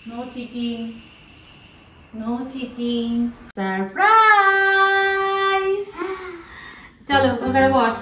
No cheating, no cheating. Surprise. চলো ওখানে বস।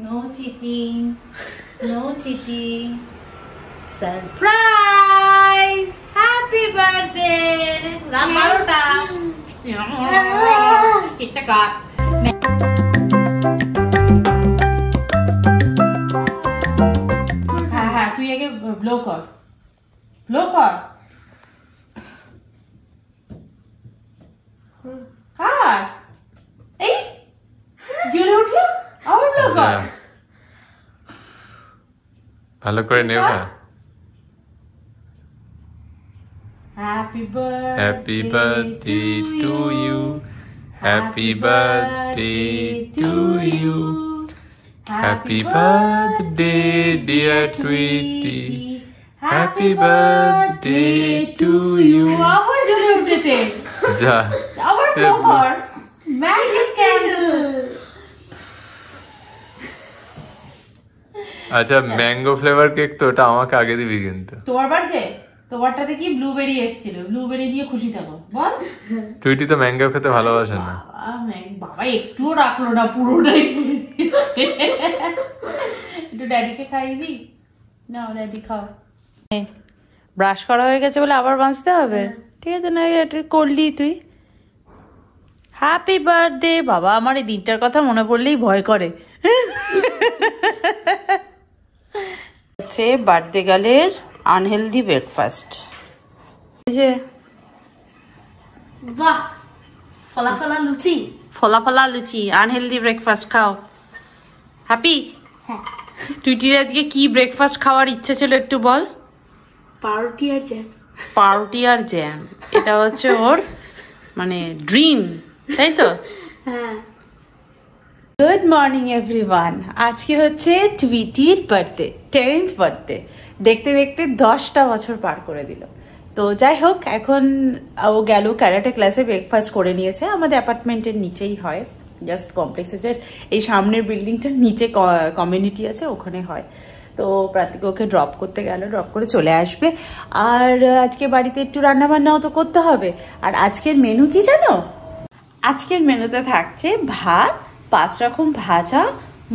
No cheating, no cheating. Surprise! Happy birthday! রাত 12টা। কেকটা কাট। হ্যাঁ তুই আগে ব্লো কর, ব্লো কর। কার এই জ্বলে উঠলো, আবার ব্লো কর। ভালো করে নেও না। Happy birthday, Happy birthday to you. Happy birthday to you. Happy birthday dear Tweety. Happy birthday to you. আবার জ্বলে উঠেছে। যা আবার ব্লো কর। Magic candle. আচ্ছা ম্যাঙ্গো ফ্লেভার কেক তো ওটা আমাকে আগে দিবি কিন্তু। তোমার বার্থডে, তোমারটাতে কি ব্লুবেরি এসেছিল, ব্লুবেরি দিয়ে খুশি থাকো বল। টুইটি তো ম্যাঙ্গো খেতে ভালোবাসে না। বাবা একটুও রাখলো না, পুরোটাই একটু ড্যাডিকে খাইয়ে দিই। নাও ড্যাডি খাও। ব্রাশ করা হয়ে গেছে বলে আবার বাঁচতে হবে, ঠিক আছে না? এটা করলি তুই। Happy birthday. বাবা আমার এই দিনটার কথা মনে পড়লেই ভয় করে। হচ্ছে বার্থডে গার্লের আনহেলদি ব্রেকফাস্ট। এই যে বাহ, ফলা ফলা লুচি, ফলা ফলা লুচি, আনহেলদি ব্রেকফাস্ট খাও। হ্যাপি? হ্যাঁ। টুইটির আজকে কি ব্রেকফাস্ট খাওয়ার ইচ্ছে ছিল একটু বল। পাউরুটি আর জ্যাম। পাউরুটি আর জ্যাম, এটা হচ্ছে ওর মানে ড্রিম, তাই তো? হ্যাঁ। Good morning everyone. আজকে হচ্ছে টুইটির বার্থডে, 10th বার্থডে। দেখতে দেখতে 10টা বছর পার করে দিল। তো যাই হোক, এখন ও গেল ক্যারাটে ক্লাসে, ব্রেকফাস্ট করে নিয়েছে। আমাদের অ্যাপার্টমেন্টের নিচেই হয়, জাস্ট কমপ্লেক্সে, জাস্ট এই সামনের বিল্ডিংটার নিচে কমিউনিটি আছে, ওখানে হয়। তো প্রাতিক ওকে ড্রপ করতে গেল, ড্রপ করে চলে আসবে। আর আজকে বাড়িতে একটু রান্নাবান্নাও তো করতে হবে। আর আজকের মেনু কি জানো? আজকের মেনুতে থাকছে ভাত, 5 রকম ভাজা,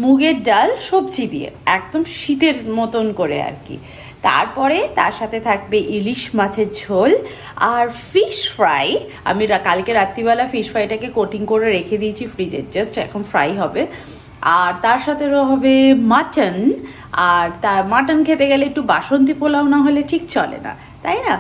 মুগের ডাল, সবজি দিয়ে, একদম শীতের মতন করে আর কি। তারপরে তার সাথে থাকবে ইলিশ মাছের ঝোল আর ফিশ ফ্রাই। আমি কালকে রাত্রিবেলা ফিশ ফ্রাইটাকে কোটিং করে রেখে দিয়েছি ফ্রিজে, জাস্ট এখন ফ্রাই হবে। আর তার সাথে হবে মাটন। আর তার মাটন খেতে গেলে একটু বাসন্তী পোলাও না হলে ঠিক চলে না, তাই না?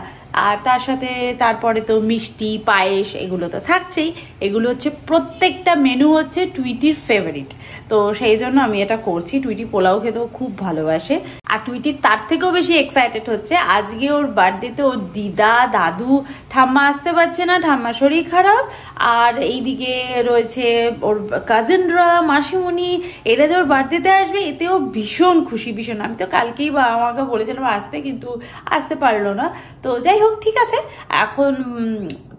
আর তার সাথে তারপরে তো মিষ্টি, পায়েস, এগুলো তো থাকছেই। এগুলো হচ্ছে প্রত্যেকটা মেনু হচ্ছে টুইটির ফেভারিট। তো সেই জন্য আমি এটা করছি। টুইটি পোলাও খেতেও খুব ভালোবাসে। আর টুইটি তার থেকেও বেশি এক্সাইটেড হচ্ছে আজকে ওর বার্থডেতে ওর দিদা, দাদু, ঠাম্মা আসতে পারছে না, ঠাম্মা শরীর খারাপ। আর এইদিকে রয়েছে ওর কাজিনরা, মাসিমণি, এরা যে ওর বার্থডেতে আসবে, এতেও ভীষণ খুশি, ভীষণ। আমি তো কালকেই আমাকে বলেছিলাম আসতে, কিন্তু আসতে পারলো না। তো যাই হোক, ঠিক আছে। এখন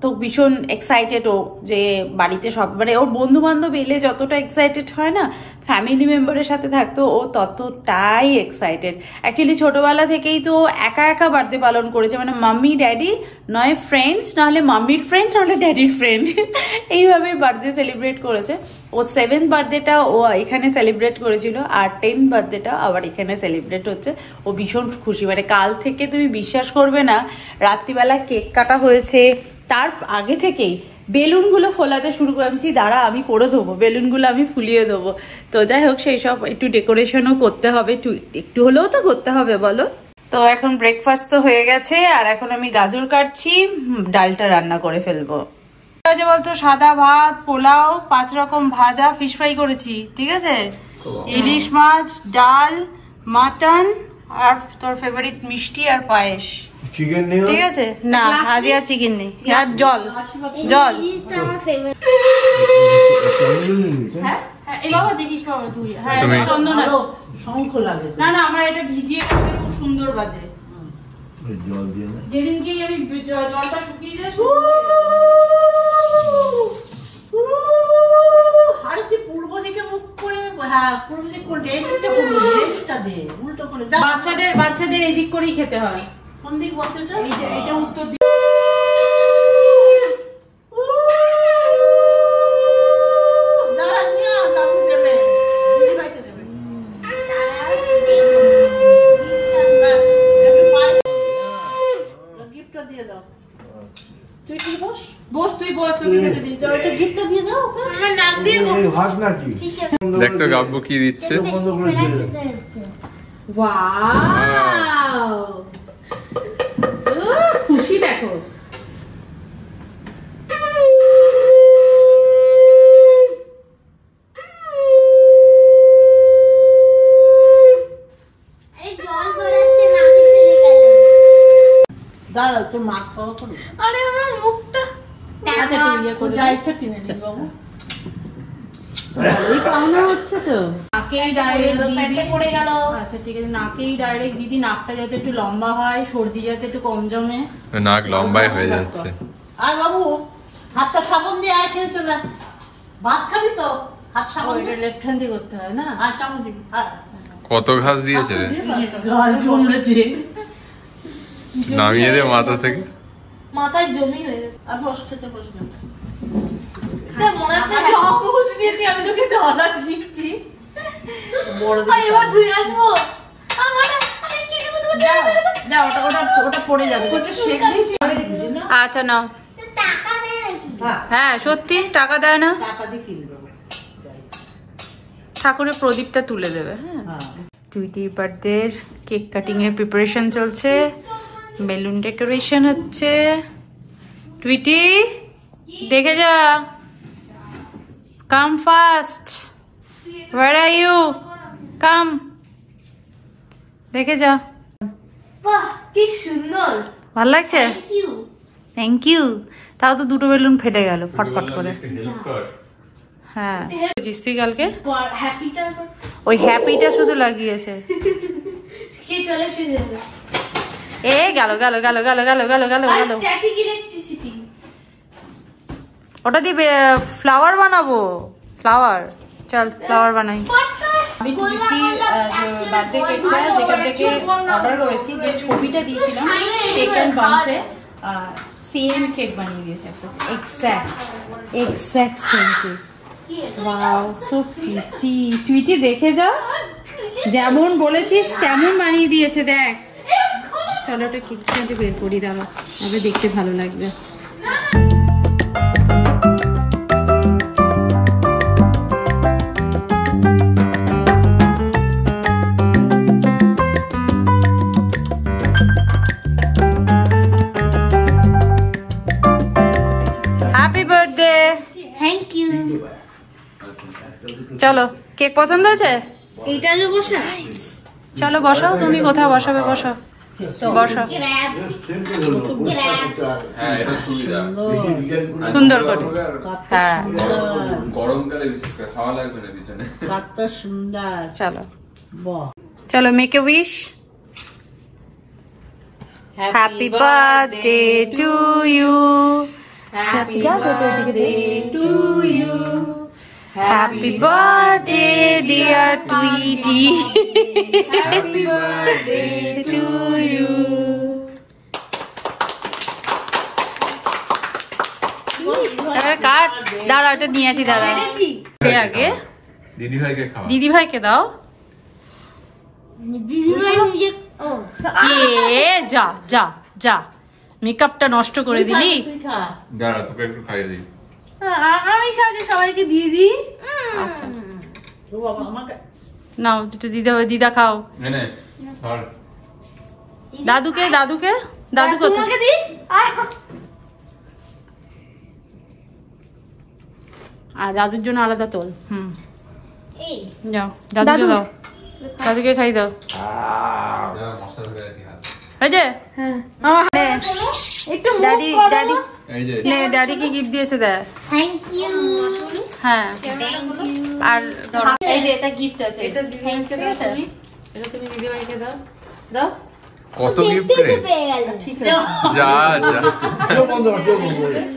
তো ভীষণ এক্সাইটেড ও যে বাড়িতে সব, মানে ওর বন্ধু বান্ধব এলে যতটা এক্সাইটেড হয় না, ফ্যামিলি মেম্বারের সাথে থাকতো ও ততটাই এক্সাইটেড। অ্যাকচুয়ালি ছোটবেলা থেকেই তো একা একা বার্থডে পালন করেছে, মানে মাম্মি ড্যাডি নয় ফ্রেন্ডস, নাহলে মাম্মির ফ্রেন্ড, নাহলে ড্যাডির ফ্রেন্ড, এইভাবে বার্থডে সেলিব্রেট করেছে। ও 7th বার্থডেটা ও এখানে সেলিব্রেট করেছিল, আর 10th বার্থডেটা আবার এখানে সেলিব্রেট হচ্ছে। ও ভীষণ খুশি, মানে কাল থেকে তুমি বিশ্বাস করবে না, রাত্রিবেলা কেক কাটা হয়েছে, তার আগে থেকেই বেলুনগুলো ফোলাতে শুরু করেছি। দাঁড়া আমি করে দেবো, বেলুনগুলো আমি ফুলিয়ে দেবো। তো যাই হোক, সেই সব একটু ডেকোরেশনও করতে হবে, একটু হলেও তো করতে হবে বলো। তো এখন ব্রেকফাস্ট তো হয়ে গেছে, আর এখন আমি গাজর কাটছি, ডালটা রান্না করে ফেলবো। বলতো সাদা ভাত, পোলাও, 5 রকম ভাজা, ফিশ ফ্রাই করেছি, ঠিক আছে, ইলিশ মাছ, ডাল, মাটন আর তোর ফেভারিট মিষ্টি আর পায়েস। চিকেন নেই? ঠিক আছে, না আজকে আর চিকেন নেই, আর জল জল। হ্যাঁ এই বাবা দেখিস বাবা তুই। হ্যাঁ চন্দন আছে, শঙ্খ লাগে। না না আমার এটা ভিজিয়ে রাখলে খুব সুন্দর বাজে। জল দিয়ে না। যেদিনকেই আমি জলটা শুকিয়ে দিয়ে আরে তুই পূর্ব দিকে মুখ করে, হ্যাঁ পূর্ব দিক করে, এই দিকটা পূর্ব দিক, এই দিকটা দে, উল্টো করে যা। বাচ্চাদের এই দিক করেই খেতে হয়। কোন দিক বলতে এটা? এই যে এটা উত্তর দিক। দাঁড়া নিয়ে আয়, বাবু দেবে, দিদি ভাইকে দেবে। একটু পায়েস, গিফটটা দিয়ে দাও। তুই কি বস? বস তুই বস, তোকে খেতে দিই। ওইটা গিফটটা দিয়ে দাও। আমার নাক দিয়ে এই ভাত নাকি? দেখ তো গাব্বু কি দিচ্ছে। বন্ধ করে দিয়ে দে। ওয়াও, খুশি দেখো। দাঁড়াও, তোর মা খাওয়া করো। আরে আমার মুখটা যা ইচ্ছা কিনে নিস বাবু। ওই পাওনা হচ্ছে তো নাকেই ডাইরেক্ট প্যান্টে পড়ে গেল। আচ্ছা ঠিক আছে, নাকেই ডাইরেক্ট দিদি, নাকটা যাতে একটু লম্বা হয়, সর্দি যাতে একটু কম জমে। নাক লম্বাই হয়ে যাচ্ছে। আর বাবু হাতটা সাবান দিয়ে আয়, খেয়ে চলে আয়। ভাত খাবি তো হাত সাবান ওইটা দিয়ে। লেফট হ্যান্ড দিয়ে করতে হয় না? আর চামচ দিবি। কত ঘাস দিয়েছে রে? গাল জমেছে। নামিয়ে দে মাথা থেকে। মাথায় জমি হয়ে গেছে। আর বস, খেতে বসবে। মনে হচ্ছে চামচ দিয়েছি আমি, তোকে দাদা দিচ্ছি। বড় এবার ধুয়ে আসবো। আমার আরে কি দেবো তোমার? যা ওটা ওটা ওটা পড়ে যাবে। একটু শেক দিয়েছি। আচ্ছা নাও। টাকা দেয় নাকি? হ্যাঁ, হ্যাঁ সত্যি টাকা দেয় না, টাকা দিয়ে কিনবে। ঠাকুরের প্রদীপটা তুলে দেবে। হ্যাঁ, হ্যাঁ। টুইটি বার্থডে কেক কাটিং এর প্রিপারেশন চলছে, বেলুন ডেকোরেশন হচ্ছে। টুইটি দেখে যা, come fast, where are you, come দেখে যা। বাহ কি সুন্দর। ভালো লাগছে? Thank you. Thank you. তাও তো দুটো বেলুন ফেটে গেল ফটফট করে। হ্যাঁ তুই কালকে হ্যাপিটা ওই হ্যাপিটা শুধু লাগিয়েছে। কি চলে এসেছে? এ গেল গেল গেল গেল গেল গেল গেল গেল। Static electricity. ওটা দিয়ে ফ্লাওয়ার বানাবো, ফ্লাওয়ার। চল ফ্লাওয়ার বানাই। আমি টুইটি বার্থডে কেকটা যেখান থেকে অর্ডার করেছি, যে ছবিটা দিয়েছিলাম কেক এন্ড বানসে, সেম কেক বানিয়ে দিয়েছে একটা exact same cake. Wow so pretty. Tweety দেখে যাও, যেমন বলেছিস তেমন বানিয়ে দিয়েছে দেখ। চলো ওটা কেক স্ট্যান্ডে বের করি, দাঁড়া তবে দেখতে ভালো লাগবে। Happy birthday. Thank you. চলো কেক পছন্দ হয়েছে? এইটা যে বসা চলো বসাও, তুমি কোথায় বসাবে বসো, বসো গ্র্যাব গ্র্যাব। হ্যাঁ এটা সুবিধা। সুন্দর করে। হ্যাঁ গরমকালে বিশেষ করে হাওয়া লাগবে না পিছনে। কাটটা সুন্দর। চলো বাহ। চলো make a wish. Happy birthday to you, happy birthday to you, happy birthday dear Tweety, happy birthday to you. Cut, দাঁড়া ওটা নিয়ে আসি, দাঁড়া দে আগে। দিদি ভাইকে খাওয়া। দিদি ভাইকে দাও। দিদিভাই নিজে ও এ যা যা যা, মেকআপটা নষ্ট করে দিলি। তুই খা। দাঁড়া তোকে একটু খাইয়ে দিই। আমি আগে সবাইকে দিয়ে দিই। আচ্ছা ও বাবা আমাকে নাও একটু দিদা, দিদা খাও। নে ধর। দাদুকে দাদুকে দাদু কত? তোমাকে দিই। আর দাদুর জন্য আলাদা তোল। এই যাও দাদুকে দাও, দাদুকে খাই দাও। যা। এই যে মামা নে একটু ড্যাডি ড্যাডি এই যে নে ড্যাডি কি গিফট দিয়েছে দেখ থ্যাংক ইউ হ্যাঁ আর ধরো এই যে এটা গিফট আছে এটা দিদিভাইকে দাও তুমি, এটা তুমি দিদিভাইকে দাও, দাও। কত গিফট দেখতে রে পেয়ে গেল ঠিক আছে। যা যা কেউ বন্ধ কর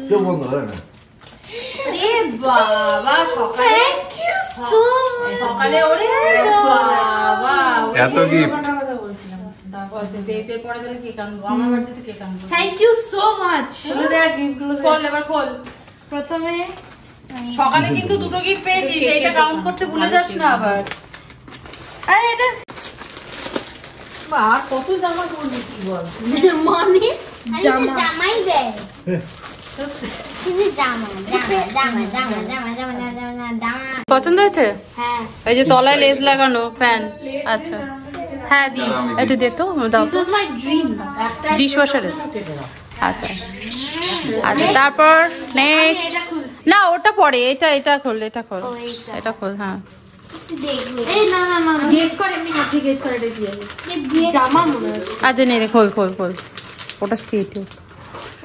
কেউ বন্ধ করে না আরে বাবা সকালে সকালে ওরে বাবা এত গিফট কথা বলছিলাম। তারপর আছে, এর পরে তাহলে কেক আনবো, আমার বাড়িতে কেক আনবো। থ্যাংক ইউ সো মাচ খুলে দে গিফটগুলো দে। খোল এবার খোল প্রথমে সকালে কিন্তু দুটো গিফট পেয়েছি সেইটা কাউন্ট করতে ভুলে যাস না আবার আরে এটা আর কত জামা করবি কি বল? মানে জামা জামাই দেয় শুধু জামা জামা জামা জামা জামা জামা জামা জামা পছন্দ হয়েছে হ্যাঁ এই যে তলায় লেস লাগানো ফ্যান আচ্ছা হ্যাঁ দি একটু দে তো দাও this was my dream dish washer আছে আচ্ছা আচ্ছা তারপর নেক্সট না ওটা পরে এটা এটা খোল এটা খোল এটা খোল হ্যাঁ একটু দেখবো এই না না না গেট করে এমনি হাতে গেট করে এটা দিয়ে জামা মনে হচ্ছে আচ্ছা নে রে খোল খোল খোল ওটা স্থির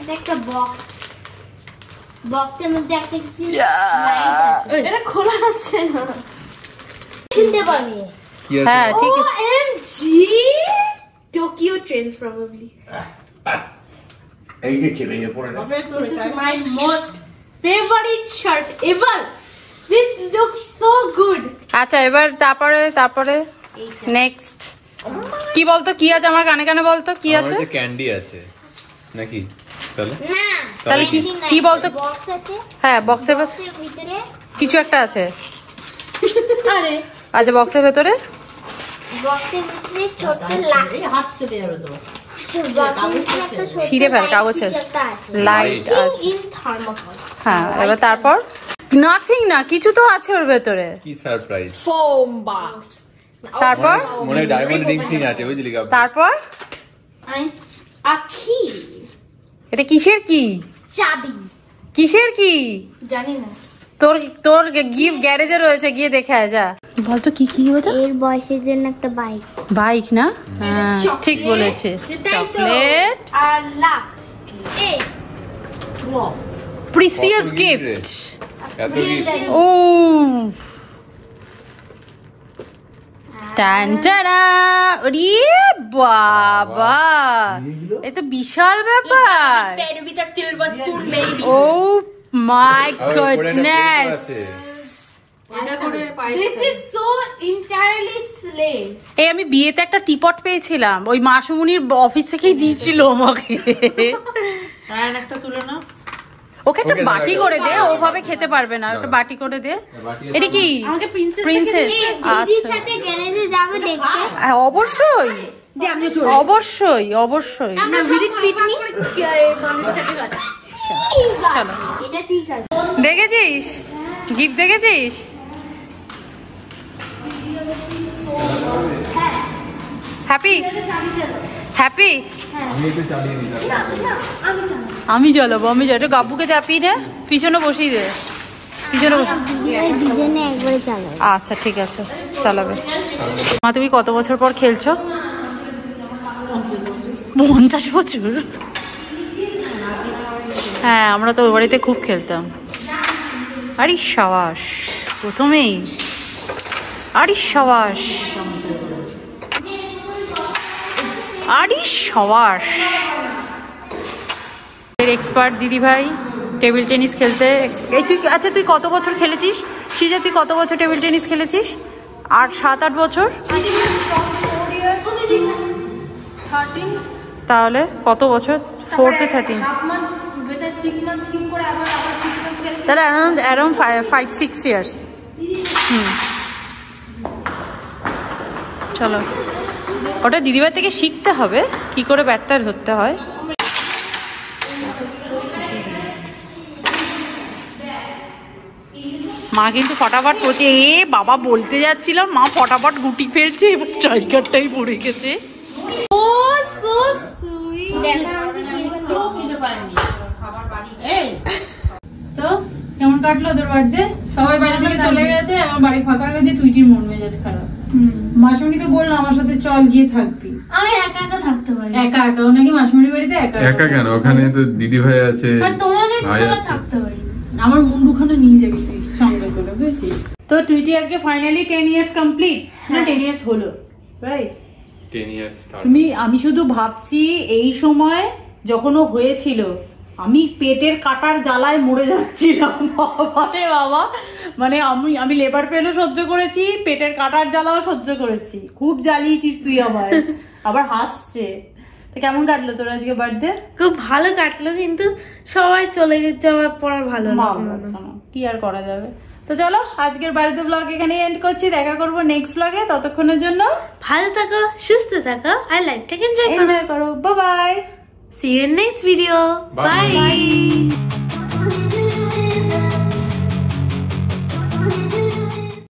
এটা একটা বক্স বক্সের মধ্যে একটা কিছু এটা খোলা আছে না শুনতে পাবি কি আছে হ্যাঁ ঠিক আছে OMG Tokyo Trends probably এই যে ছেলে এ পড়ে না This is my most favorite shirt ever. This looks so good. আচ্ছা এবার তারপরে তারপরে নেক্সট কি বলতো কি আছে আমার কানে কানে বলতো কি আছে আমার ক্যান্ডি আছে নাকি তাহলে না তাহলে কি কি বলতো বক্স আছে হ্যাঁ বক্সের বক্সের ভিতরে কিছু একটা আছে আরে আচ্ছা বক্সের ভেতরে বক্সের ভিতরে ছোট লাইট এই হাত কেটে যাবে তো। ছিঁড়ে ফেল কাগজের লাইট আছে in thermocol. হ্যাঁ এবার তারপর নাথিং না কিছু তো আছে ওর ভেতরে কি সারপ্রাইজ Foam box. তারপর মনে হয় ডায়মন্ড রিং ফিং আছে বুঝলি কাপ তারপর And a key. এটা কিসের কি চাবি কিসের কি জানি না তোর তোর গিফট গ্যারেজে রয়েছে গিয়ে দেখে আয় যা বলতো কি কি ওটা এর বয়সের জন্য একটা বাইক বাইক না হ্যাঁ ঠিক বলেছে চকলেট আর লাস্ট এ প্রিসিয়াস কত গিফট gift এত গিফট ও টান টানা ওরে বাবা এ তো বিশাল ব্যাপার Fed with a silver spoon baby. ও মাই আর উপরে একটা গুডনেস paper আছে। এটা করে পাই- This is so entirely slay. এই আমি বিয়েতে একটা টিপট পেয়েছিলাম ওই মাসুমুনির অফিস থেকেই দিয়েছিল আমাকে আর একটা তুলে নাও। ওকে একটা ওকে, বাটি দাঁড়াও। করে দে ওভাবে খেতে পারবে না একটা বাটি করে দে এটা কি আমাকে প্রিন্সেস প্রিন্সেস দিদির আচ্ছা সাথে গ্যারেজে যাবে দেখতে হ্যাঁ, অবশ্যই যে আমিও চলে অবশ্যই অবশ্যই আমরা ভিডিও পিটনি মানুষটাকে কাছে ঠিক আছে, এটা ঠিক আছে দেখেছিস গিফট দেখেছিস হ্যাপি হ্যাপি আমি চালাবো আমি একটু গাব্বুকে চাপিয়ে দে পিছনে বসিয়ে দে পিছনে বসি দুজনে একবারে চালাবে আচ্ছা ঠিক আছে চালাবে মা তুমি কত বছর পর খেলছো 50 বছর হ্যাঁ আমরা তো ওই বাড়িতে খুব খেলতাম আরে সাবাস প্রথমেই আরে সাবাস আরে সাবাস এক্সপার্ট দিদি ভাই টেবিল টেনিস খেলতে এই তুই আচ্ছা তুই কত বছর খেলেছিস সিজা তুই কত বছর টেবিল টেনিস খেলেছিস 7-8 বছর তাহলে কত বছর 4 to 13 তাহলে অ্যারাউন্ড 5-6 ইয়ার্স চলো ওটা দিদিভাই থেকে শিখতে হবে কি করে ব্যাটটা ধরতে হয় মা কিন্তু ফটাফট করছে এ বাবা বলতে যাচ্ছিলাম মা ফটাফট গুটি ফেলছে এবার স্ট্রাইকারটাই পড়ে গেছে Oh, so sweet. কিছু পাইনি। এই, তো কেমন কাটলো ওদের বার্থডে সবাই বাড়ি থেকে চলে গেছে আমার বাড়ি ফাঁকা হয়ে গেছে টুইটির মন মেজাজ খারাপ মাসুনি তো বললো আমার সাথে চল গিয়ে থাকবি আমি একা একা থাকতে পারি। একা একা ও নাকি মাসিমণির বাড়িতে একা একা কেন? ওখানে তো দিদি ভাই আছে, তোমাদের ভাই ছাড়া আছে। থাকতে পারি না। আমার মুন্ডুখানে নিয়ে যাবি তুই সঙ্গে করে, বুঝেছিস? তো টুইটি আজকে ফাইনালি 10 ইয়ার্স কমপ্লিট না 10 ইয়ার্স হলো, রাইট? 10 years start. আমি শুধু ভাবছি এই সময় যখন ও হয়েছিল আমি পেটের কাটার জ্বালায় মরে যাচ্ছিলাম। বাবারে বাবা, মানে আমি লেবার পেনও সহ্য করেছি, পেটের কাটার জ্বালাও সহ্য করেছি। খুব জ্বালিয়েছিস তুই আমার। আবার হাসছে। তো কেমন কাটলো তোর আজকে বার্থডে? খুব ভালো কাটলো, কিন্তু সবাই চলে যাওয়ার পর ভালো লাগলো না। কি আর করা যাবে। তো চলো আজকের বার্থডে ব্লগ এখানে এন্ড করছি। দেখা করবো নেক্সট ব্লগে। ততক্ষণের জন্য ভালো থাকো, সুস্থ থাকো, আর লাইফটাকে এনজয় করো। Bye bye. See you in next video. Bye. Bye.